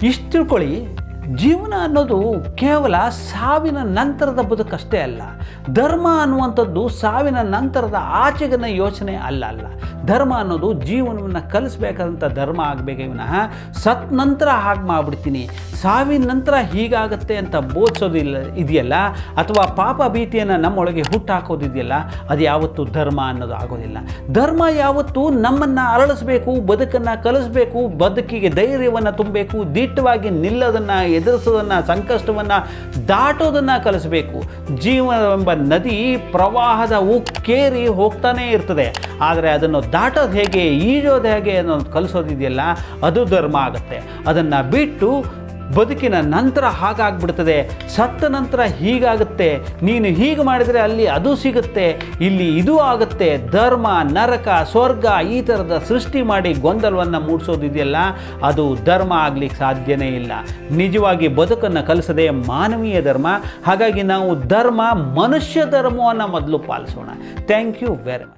ಇಷ್ಟು ತಿಳ್ಕೊಳ್ಳಿ, ಜೀವನ ಅನ್ನೋದು ಕೇವಲ ಸಾವಿನ ನಂತರದ ಬದುಕಷ್ಟೇ ಅಲ್ಲ. ಧರ್ಮ ಅನ್ನುವಂಥದ್ದು ಸಾವಿನ ನಂತರದ ಆಚೆಗಿನ ಯೋಚನೆ ಅಲ್ಲ. ಧರ್ಮ ಅನ್ನೋದು ಜೀವನವನ್ನು ಕಲಿಸ್ಬೇಕಾದಂಥ ಧರ್ಮ ಆಗಬೇಕೆ ವಿನಃ ಸತ್ ನಂತರ ಹಾಗೆ ಮಾಡಿಬಿಡ್ತೀನಿ, ಸಾವಿನ ನಂತರ ಹೀಗಾಗತ್ತೆ ಅಂತ ಬೋಧಿಸೋದಿಲ್ಲ ಇದೆಯಲ್ಲ, ಅಥವಾ ಪಾಪ ಭೀತಿಯನ್ನು ನಮ್ಮೊಳಗೆ ಹುಟ್ಟಾಕೋದಿದೆಯಲ್ಲ, ಅದು ಯಾವತ್ತೂ ಧರ್ಮ ಅನ್ನೋದು ಆಗೋದಿಲ್ಲ. ಧರ್ಮ ಯಾವತ್ತೂ ನಮ್ಮನ್ನು ಅರಳಿಸ್ಬೇಕು, ಬದುಕನ್ನು ಕಲಿಸ್ಬೇಕು, ಬದುಕಿಗೆ ಧೈರ್ಯವನ್ನು ತುಂಬಬೇಕು, ದಿಟ್ಟವಾಗಿ ನಿಲ್ಲೋದನ್ನು, ಎದುರಿಸೋದನ್ನು, ಸಂಕಷ್ಟವನ್ನು ದಾಟೋದನ್ನು ಕಲಿಸಬೇಕು. ಜೀವನವೆಂಬ ನದಿ ಪ್ರವಾಹದ ಉಕ್ಕೇರಿ ಹೋಗ್ತಾನೇ ಇರ್ತದೆ, ಆದರೆ ಅದನ್ನು ದಾಟೋದು ಹೇಗೆ, ಈಜೋದು ಹೇಗೆ ಅನ್ನೋದು ಕಲಿಸೋದಿದೆಯಲ್ಲ, ಅದು ಧರ್ಮ ಆಗುತ್ತೆ. ಅದನ್ನು ಬಿಟ್ಟು ಬದುಕಿನ ನಂತರ ಹಾಗಾಗ್ಬಿಡ್ತದೆ, ಸತ್ತ ನಂತರ ಹೀಗಾಗುತ್ತೆ, ನೀನು ಹೀಗೆ ಮಾಡಿದರೆ ಅಲ್ಲಿ ಅದು ಸಿಗುತ್ತೆ, ಇಲ್ಲಿ ಇದು ಆಗುತ್ತೆ, ಧರ್ಮ, ನರಕ, ಸ್ವರ್ಗ ಈ ಥರದ ಸೃಷ್ಟಿ ಮಾಡಿ ಗೊಂದಲವನ್ನು ಮೂಡಿಸೋದಿದೆಯಲ್ಲ, ಅದು ಧರ್ಮ ಆಗಲಿಕ್ಕೆ ಸಾಧ್ಯನೇ ಇಲ್ಲ. ನಿಜವಾಗಿ ಬದುಕನ್ನು ಕಲಿಸದೆ ಮಾನವೀಯ ಧರ್ಮ. ಹಾಗಾಗಿ ನಾವು ಮನುಷ್ಯ ಧರ್ಮವನ್ನು ಮೊದಲು ಪಾಲಿಸೋಣ. Thank you very much.